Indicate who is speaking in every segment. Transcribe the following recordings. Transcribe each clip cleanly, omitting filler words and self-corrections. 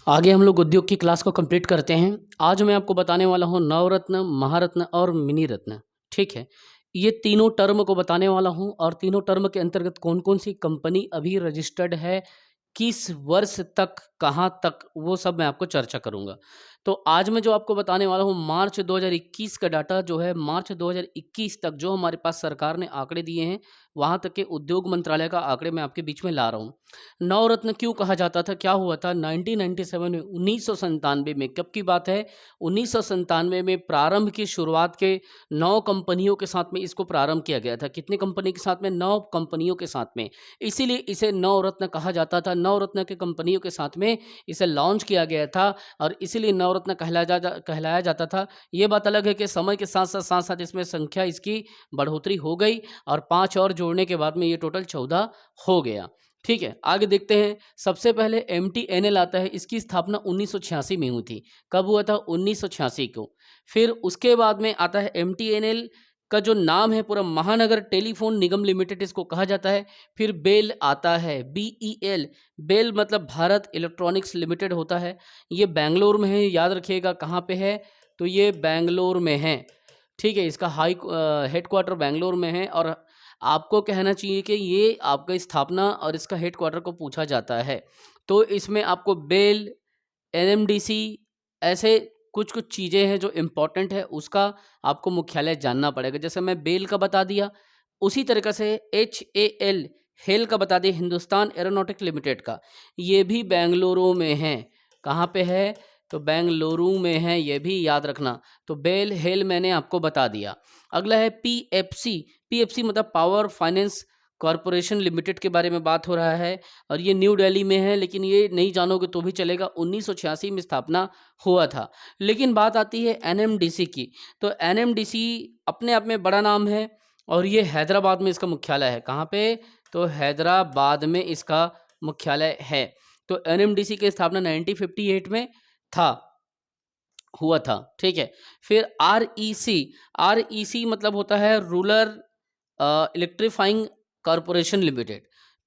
Speaker 1: आगे हम लोग उद्योग की क्लास को कंप्लीट करते हैं। आज मैं आपको बताने वाला हूँ नवरत्न, महारत्न और मिनी रत्न। ठीक है, ये तीनों टर्म को बताने वाला हूँ और तीनों टर्म के अंतर्गत कौन कौन सी कंपनी अभी रजिस्टर्ड है, किस वर्ष तक, कहाँ तक, वो सब मैं आपको चर्चा करूँगा। तो आज मैं जो आपको बताने वाला हूँ मार्च 2021 का डाटा जो है, मार्च 2021 तक जो हमारे पास सरकार ने आंकड़े दिए हैं, वहाँ तक के उद्योग मंत्रालय का आंकड़े मैं आपके बीच में ला रहा हूँ। नवरत्न क्यों कहा जाता था, क्या हुआ था 1997 में, 1997 में, कब की बात है? 1997 में प्रारंभ की शुरुआत के 9 कंपनियों के साथ में इसको प्रारंभ किया गया था। कितनी कंपनी के साथ में? 9 कंपनियों के साथ में। इसीलिए इसे नवरत्न कहा जाता था। नवरत्न के कंपनियों के साथ में इसे लॉन्च किया गया था और इसीलिए नवरत्न कहलाया जाता था। ये बात अलग है कि समय के साथ साथ इसमें संख्या इसकी बढ़ोतरी हो गई और 5 और जोड़ने के बाद में ये टोटल 14 हो गया। ठीक है, आगे देखते हैं। सबसे पहले एमटीएनएल आता है। इसकी स्थापना 1986 में हुई थी। कब हुआ था? 1986 को। फिर उसके बाद में आता है एमटीएनएल का जो नाम है पूरा, महानगर टेलीफोन निगम लिमिटेड इसको कहा जाता है। फिर बेल आता है, बीईएल। बेल मतलब भारत इलेक्ट्रॉनिक्स लिमिटेड होता है। ये बैंगलोर में है, याद रखिएगा। कहाँ पे है? तो ये बैंगलोर में है। ठीक है, इसका हेडक्वार्टर बैंगलोर में है और आपको कहना चाहिए कि ये आपका स्थापना और इसका हेडक्वार्टर को पूछा जाता है। तो इसमें आपको बेल, एनएमडीसी, ऐसे कुछ कुछ चीज़ें हैं जो इम्पोर्टेंट है, उसका आपको मुख्यालय जानना पड़ेगा। जैसे मैं बेल का बता दिया, उसी तरीक़े से एचएएल, हेल का बता दिया, हिंदुस्तान एरोनॉटिक लिमिटेड का। ये भी बेंगलुरु में है। कहाँ पे है? तो बेंगलुरु में है, ये भी याद रखना। तो बेल, हेल मैंने आपको बता दिया। अगला है पीएफसी। पीएफसी मतलब पावर फाइनेंस कॉरपोरेशन लिमिटेड के बारे में बात हो रहा है और ये न्यू दिल्ली में है, लेकिन ये नहीं जानोगे तो भी चलेगा। 1986 में स्थापना हुआ था। लेकिन बात आती है एनएमडीसी की। तो एनएमडीसी अपने आप में बड़ा नाम है और ये हैदराबाद में इसका मुख्यालय है। कहाँ पे? तो हैदराबाद में इसका मुख्यालय है। तो एनएमडीसी की स्थापना 1958 में था, हुआ था। ठीक है, फिर आरईसी। आरईसी मतलब होता है रूरल इलेक्ट्रीफाइंग कॉरपोरेशन लिमिटेड।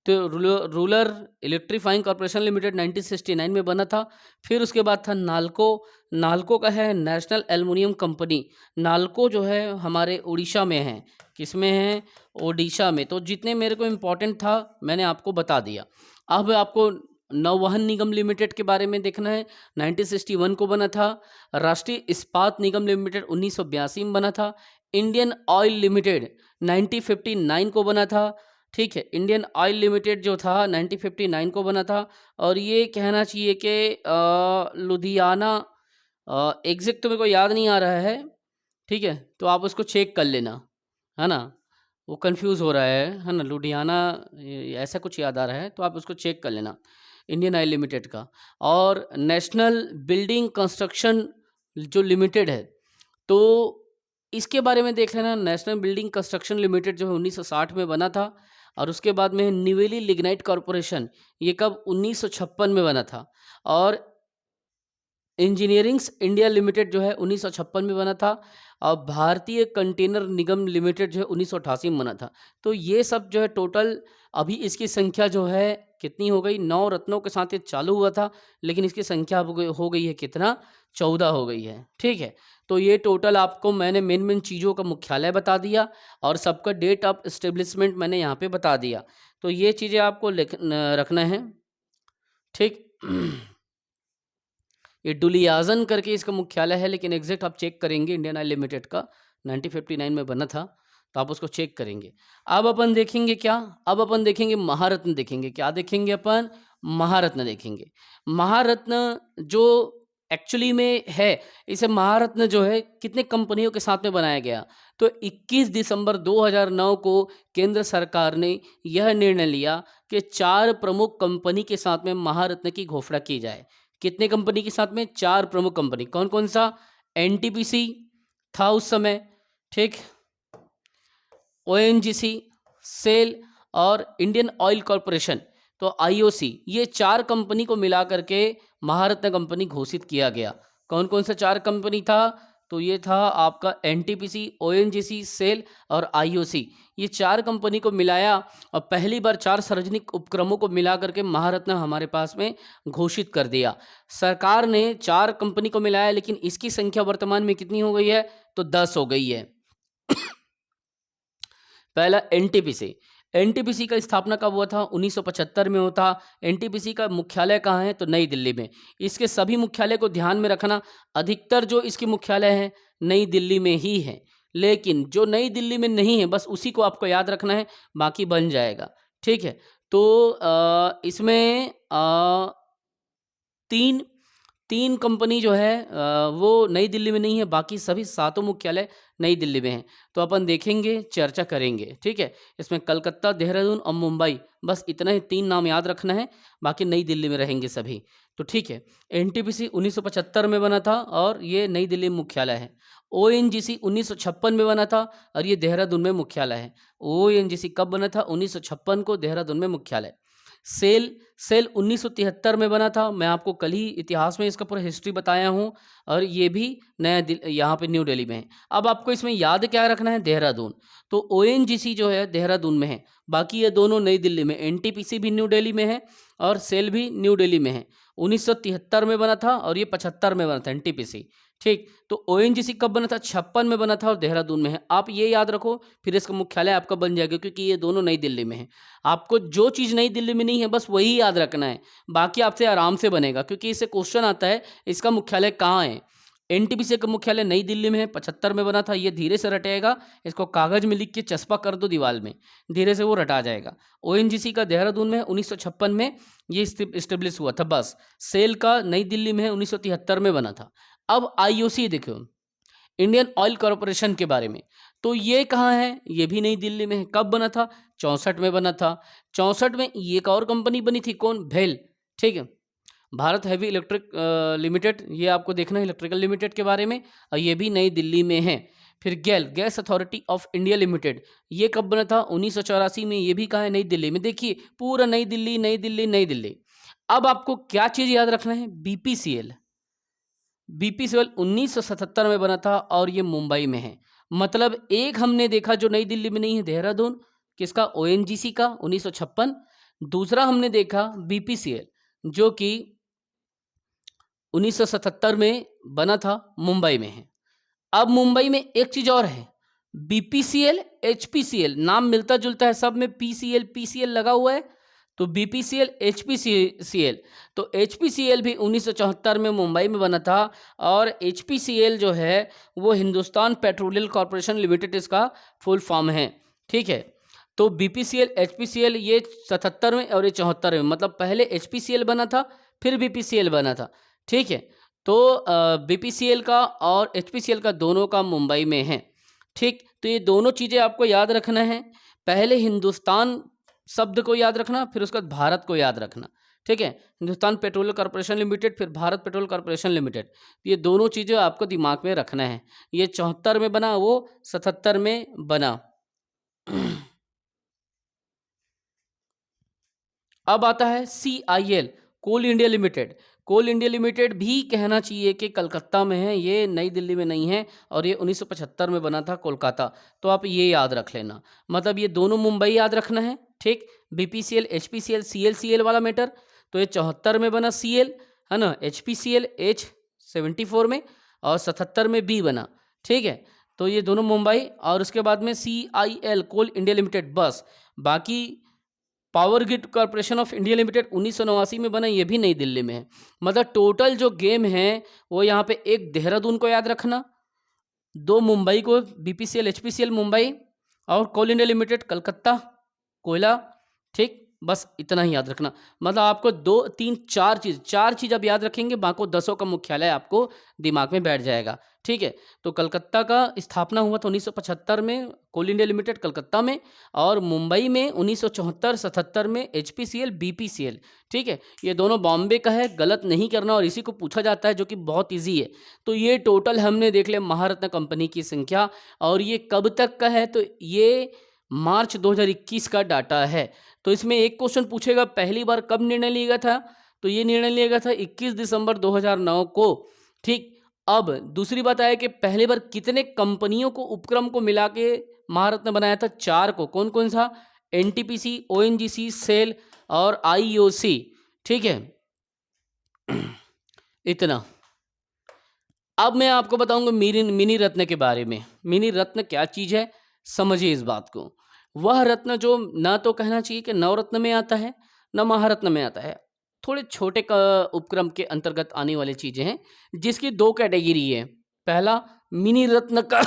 Speaker 1: तो रूरल इलेक्ट्रीफाइंग कॉरपोरेशन लिमिटेड 1969 में बना था। फिर उसके बाद था नाल्को। नाल्को का है नेशनल एल्युमिनियम कंपनी। नाल्को जो है हमारे उड़ीसा में है। किस में है? ओडिशा में। तो जितने मेरे को इम्पोर्टेंट था मैंने आपको बता दिया। अब आपको नौवहन निगम लिमिटेड के बारे में देखना है। 1961 को बना था। राष्ट्रीय इस्पात निगम लिमिटेड 1982 में बना था। इंडियन ऑयल लिमिटेड 1959 को बना था। ठीक है, इंडियन ऑयल लिमिटेड जो था 1959 को बना था और ये कहना चाहिए कि लुधियाना, एग्जैक्ट तो मेरे को याद नहीं आ रहा है। ठीक है, तो आप उसको चेक कर लेना, है ना। वो कंफ्यूज हो रहा है ना। लुधियाना ऐसा कुछ याद आ रहा है, तो आप उसको चेक कर लेना, इंडियन ऑयल लिमिटेड का। और नेशनल बिल्डिंग कंस्ट्रक्शन जो लिमिटेड है, तो इसके बारे में देख लेना। नेशनल बिल्डिंग कंस्ट्रक्शन लिमिटेड जो है 1960 में बना था और उसके बाद में निवेली लिग्नाइट कॉरपोरेशन, ये कब? 1956 में बना था। और इंजीनियरिंग्स इंडिया लिमिटेड जो है 1956 में बना था और भारतीय कंटेनर निगम लिमिटेड जो है 1988 में बना था। तो ये सब जो है टोटल, अभी इसकी संख्या जो है कितनी हो गई? 9 रत्नों के साथ ये चालू हुआ था, लेकिन इसकी संख्या हो गई है कितना? 14 हो गई है। ठीक है, तो ये टोटल आपको मैंने मेन मेन चीज़ों का मुख्यालय बता दिया और सबका डेट ऑफ एस्टेब्लिशमेंट मैंने यहाँ पे बता दिया। तो ये चीज़ें आपको रखना है। ठीक। ये डुलियाज़न करके इसका मुख्यालय है, लेकिन एग्जैक्ट आप चेक करेंगे, इंडियन ऑयल लिमिटेड का 1959 में बना था, तो आप उसको चेक करेंगे। अब अपन देखेंगे क्या? अब अपन देखेंगे महारत्न देखेंगे। क्या देखेंगे अपन? महारत्न देखेंगे। महारत्न जो एक्चुअली में है, इसे महारत्न जो है कितने कंपनियों के साथ में बनाया गया? तो 21 दिसंबर 2009 को केंद्र सरकार ने यह निर्णय लिया कि 4 प्रमुख कंपनी के साथ में महारत्न की घोषणा की जाए। कितने कंपनी के साथ में? 4 प्रमुख कंपनी। कौन कौन सा? एनटीपीसी था उस समय, ठीक, ओएनजीसी, सेल और इंडियन ऑयल कॉरपोरेशन, तो आईओसी, ये 4 कंपनी को मिला करके महारत्न कंपनी घोषित किया गया। कौन कौन सा 4 कंपनी था? तो ये था आपका एनटीपीसी, ओएनजीसी, सेल और आईओसी। ये 4 कंपनी को मिलाया और पहली बार 4 सार्वजनिक उपक्रमों को मिला करके महारत्न हमारे पास में घोषित कर दिया। सरकार ने 4 कंपनी को मिलाया, लेकिन इसकी संख्या वर्तमान में कितनी हो गई है? तो 10 हो गई है। पहला एनटीपीसी। एनटीपीसी का स्थापना कब हुआ था? 1975 में हुआ था। एनटीपीसी का मुख्यालय कहाँ है? तो नई दिल्ली में। इसके सभी मुख्यालय को ध्यान में रखना, अधिकतर जो इसकी मुख्यालय है नई दिल्ली में ही है, लेकिन जो नई दिल्ली में नहीं है बस उसी को आपको याद रखना है, बाकी बन जाएगा। ठीक है, तो इसमें तीन तीन कंपनी जो है वो नई दिल्ली में नहीं है, बाकी सभी सातों मुख्यालय नई दिल्ली में हैं। तो अपन देखेंगे, चर्चा करेंगे। ठीक है, इसमें कलकत्ता, देहरादून और मुंबई, बस इतना ही 3 नाम याद रखना है, बाकी नई दिल्ली में रहेंगे सभी। तो ठीक है, एनटीपीसी 1975 में बना था और ये नई दिल्ली में मुख्यालय है। ओएनजीसी 1956 में बना था और ये देहरादून में मुख्यालय है। ओएनजीसी कब बना था? 1956 को, देहरादून में मुख्यालय। सेल 1973 में बना था। मैं आपको कल ही इतिहास में इसका पूरा हिस्ट्री बताया हूँ और ये भी यहाँ पे न्यू दिल्ली में है। अब आपको इसमें याद क्या रखना है? देहरादून। तो ओएनजीसी जो है देहरादून में है, बाकी ये दोनों नई दिल्ली में। एनटीपीसी भी न्यू दिल्ली में है और सेल भी न्यू दिल्ली में है। 1973 में बना था और ये 75 में बना था एनटीपीसी। ठीक, तो ओएनजीसी कब बना था? 56 में बना था और देहरादून में है। आप ये याद रखो, फिर इसका मुख्यालय आपका बन जाएगा, क्योंकि ये दोनों नई दिल्ली में है। आपको जो चीज़ नई दिल्ली में नहीं है बस वही याद रखना है, बाकी आपसे आराम से बनेगा, क्योंकि इससे क्वेश्चन आता है इसका मुख्यालय कहाँ है। एनटीपीसी का मुख्यालय नई दिल्ली में है, 75 में बना था। ये धीरे से रटेगा, इसको कागज में लिख के चस्पा कर दो दीवार में, धीरे से वो रटा जाएगा। ओएनजीसी का देहरादून में 1956 में ये स्टेब्लिश हुआ था बस। सेल का नई दिल्ली में है, 1973 में बना था। अब आईओसी देखो, इंडियन ऑयल कॉरपोरेशन के बारे में, तो ये कहाँ है? ये भी नई दिल्ली में है। कब बना था? 64 में बना था। 64 में ये एक और कंपनी बनी थी, कौन? भेल। ठीक है, भारत हैवी इलेक्ट्रिक लिमिटेड, ये आपको देखना है इलेक्ट्रिकल लिमिटेड के बारे में, और ये भी नई दिल्ली में है। फिर GAIL, gas authority of India limited, ये कब बना था? 1984 में। ये भी कहाँ है? नई दिल्ली में। देखिए पूरा नई दिल्ली, नई दिल्ली, नई दिल्ली। अब आपको क्या चीज़ याद रखना है? बीपीसीएल। बीपीसीएल 1977 में बना था और ये मुंबई में है। मतलब एक हमने देखा जो नई दिल्ली में नहीं है, देहरादून, किसका? ओएनजीसी का, 1956। दूसरा हमने देखा बीपीसीएल, जो कि 1977 में बना था, मुंबई में है। अब मुंबई में एक चीज़ और है, बीपीसीएल, एचपीसीएल, नाम मिलता जुलता है, सब में पीसीएल पीसीएल लगा हुआ है, तो बीपीसीएल, एचपीसीएल। तो एचपीसीएल भी 1974 में मुंबई में बना था और एचपीसीएल जो है वो हिंदुस्तान पेट्रोलियम कॉर्पोरेशन लिमिटेड इसका फुल फॉर्म है। ठीक है, तो बीपीसीएल, एचपीसीएल, ये 77 में और ये 74 में, मतलब पहले एचपीसीएल बना था फिर बीपीसीएल बना था। ठीक है, तो बीपीसीएल का और एचपीसीएल का दोनों का मुंबई में है। ठीक, तो ये दोनों चीज़ें आपको याद रखना है। पहले हिंदुस्तान शब्द को याद रखना, फिर उसके बाद भारत को याद रखना। ठीक है, हिंदुस्तान पेट्रोलियम कॉर्पोरेशन लिमिटेड, फिर भारत पेट्रोलियम कॉर्पोरेशन लिमिटेड, ये दोनों चीज़ें आपको दिमाग में रखना है। ये 74 में बना, वो 77 में बना। अब आता है CIL, कोल इंडिया लिमिटेड। कोल इंडिया लिमिटेड भी कहना चाहिए कि कलकत्ता में है, ये नई दिल्ली में नहीं है, और ये 1975 में बना था, कोलकाता। तो आप ये याद रख लेना, मतलब ये दोनों मुंबई याद रखना है। ठीक, बीपीसीएल, एचपीसीएल, CL वाला मैटर, तो ये 74 में बना CL, है ना, HPCL H74 में, और 77 में B बना। ठीक है, तो ये दोनों मुंबई, और उसके बाद में CIL, कोल इंडिया लिमिटेड, बस। बाकी power grid corporation of India limited 1989 में बना, ये भी नई दिल्ली में है। मतलब टोटल जो गेम है वो यहाँ पे, एक देहरादून को याद रखना, 2 मुंबई को, बीपीसीएल, एचपीसीएल मुंबई, और कोल इंडिया लिमिटेड कलकत्ता, कोयला। ठीक, बस इतना ही याद रखना। मतलब आपको 2 3 4 चीज़ आप याद रखेंगे, बाकी 10 का मुख्यालय आपको दिमाग में बैठ जाएगा। ठीक है, तो कलकत्ता का स्थापना हुआ था 1975 में, कोल इंडिया लिमिटेड कलकत्ता में, और मुंबई में 1974-77 में एचपीसीएल, बीपीसीएल। ठीक है, ये दोनों बॉम्बे का है, गलत नहीं करना, और इसी को पूछा जाता है, जो कि बहुत ईजी है। तो ये टोटल हमने देख लिया महारत्न कंपनी की संख्या, और ये कब तक का है? तो ये मार्च 2021 का डाटा है। तो इसमें एक क्वेश्चन पूछेगा, पहली बार कब निर्णय लिया गया था? तो ये निर्णय लिया गया था 21 दिसंबर 2009 को। ठीक, अब दूसरी बात है कि पहली बार कितने कंपनियों को उपक्रम को मिला के महारत्न बनाया था? 4 को। कौन कौन सा? एनटीपीसी, ओएनजीसी, सेल और आईओसी। ठीक है, इतना। अब मैं आपको बताऊंगा मिनी रत्न के बारे में। मिनी रत्न क्या चीज है, समझिए इस बात को। वह रत्न जो ना तो कहना चाहिए कि नवरत्न में आता है, न महारत्न में आता है, थोड़े छोटे उपक्रम के अंतर्गत आने वाली चीजें हैं, जिसकी 2 कैटेगरी है। पहला मिनी रत्न का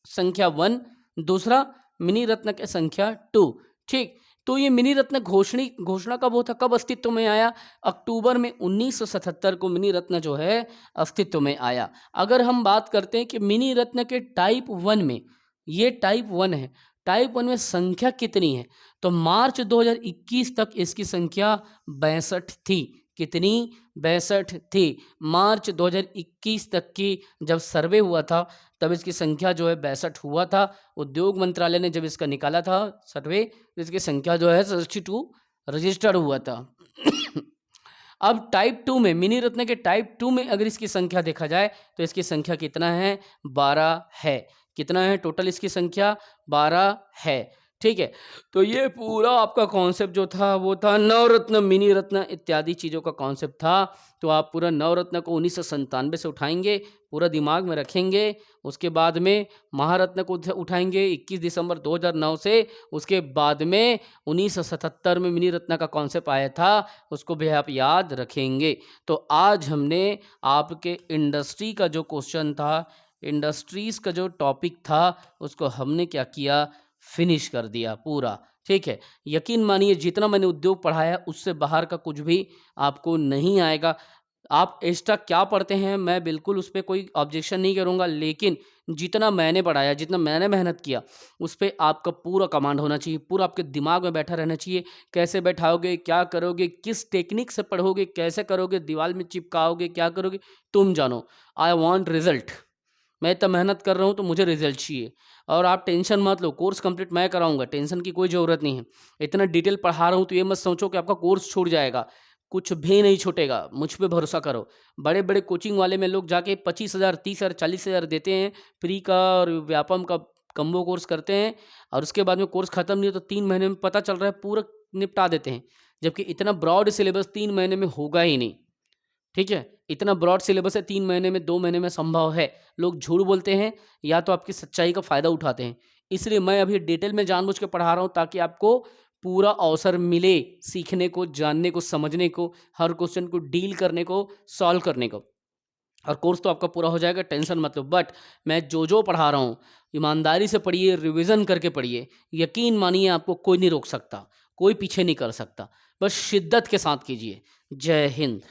Speaker 1: संख्या 1, दूसरा मिनी रत्न के संख्या 2। ठीक, तो ये मिनी रत्न घोषणा कब होता, कब अस्तित्व में आया? अक्टूबर में 1977 को मिनी रत्न जो है अस्तित्व में आया। अगर हम बात करते हैं कि मिनी रत्न के टाइप 1 में, ये टाइप 1 है, टाइप 1 में संख्या कितनी है? तो मार्च 2021 तक इसकी संख्या 62 थी। कितनी? 62 थी। मार्च 2021 तक की जब सर्वे हुआ था तब इसकी संख्या जो है 62 हुआ था। उद्योग मंत्रालय ने जब इसका निकाला था सर्वे, तो इसकी संख्या जो है 62 रजिस्टर्ड हुआ था। अब टाइप 2 में, मिनी रत्न के टाइप 2 में अगर इसकी संख्या देखा जाए तो इसकी संख्या कितना है? 12 है। कितना है टोटल इसकी संख्या? 12 है। ठीक है, तो ये पूरा आपका कॉन्सेप्ट जो था वो था नवरत्न, मिनी रत्न इत्यादि चीज़ों का कॉन्सेप्ट था। तो आप पूरा नवरत्न को 1997 से उठाएंगे, पूरा दिमाग में रखेंगे। उसके बाद में महारत्न को उठाएंगे 21 दिसंबर 2009 से। उसके बाद में 1977 में मिनी रत्न का कॉन्सेप्ट आया था, उसको भी आप याद रखेंगे। तो आज हमने आपके इंडस्ट्री का जो क्वेश्चन था, इंडस्ट्रीज़ का जो टॉपिक था, उसको हमने क्या किया? फिनिश कर दिया पूरा। ठीक है, यकीन मानिए जितना मैंने उद्योग पढ़ाया उससे बाहर का कुछ भी आपको नहीं आएगा। आप एक्स्ट्रा क्या पढ़ते हैं मैं बिल्कुल उस पर कोई ऑब्जेक्शन नहीं करूँगा, लेकिन जितना मैंने पढ़ाया, जितना मैंने मेहनत किया, उस पर आपका पूरा कमांड होना चाहिए, पूरा आपके दिमाग में बैठा रहना चाहिए। कैसे बैठाओगे, क्या करोगे, किस टेक्निक से पढ़ोगे, कैसे करोगे, दीवार में चिपकाओगे, क्या करोगे, तुम जानो। I want result. मैं इतना मेहनत कर रहा हूँ तो मुझे रिजल्ट चाहिए। और आप टेंशन मत लो, कोर्स कंप्लीट मैं कराऊंगा, टेंशन की कोई ज़रूरत नहीं है। इतना डिटेल पढ़ा रहा हूँ तो ये मत सोचो कि आपका कोर्स छूट जाएगा, कुछ भी नहीं छूटेगा, मुझ पे भरोसा करो। बड़े बड़े कोचिंग वाले में लोग जाके 25,000, 30,000, 40,000 देते हैं फ्री का, और व्यापम का कम्बो कोर्स करते हैं, और उसके बाद में कोर्स ख़त्म नहीं हो तो 3 महीने में पता चल रहा है पूरा निपटा देते हैं। जबकि इतना ब्रॉड सिलेबस 3 महीने में होगा ही नहीं। ठीक है, इतना ब्रॉड सिलेबस है, 3 महीने में, 2 महीने में संभव है। लोग झूठ बोलते हैं या तो आपकी सच्चाई का फ़ायदा उठाते हैं। इसलिए मैं अभी डिटेल में जानबूझ के पढ़ा रहा हूँ ताकि आपको पूरा अवसर मिले सीखने को, जानने को, समझने को, हर क्वेश्चन को डील करने को, सॉल्व करने को। और कोर्स तो आपका पूरा हो जाएगा, टेंशन मत लो। बट मैं जो पढ़ा रहा हूँ ईमानदारी से पढ़िए, रिवीजन करके पढ़िए। यकीन मानिए आपको कोई नहीं रोक सकता, कोई पीछे नहीं कर सकता। बस शिद्दत के साथ कीजिए। जय हिंद।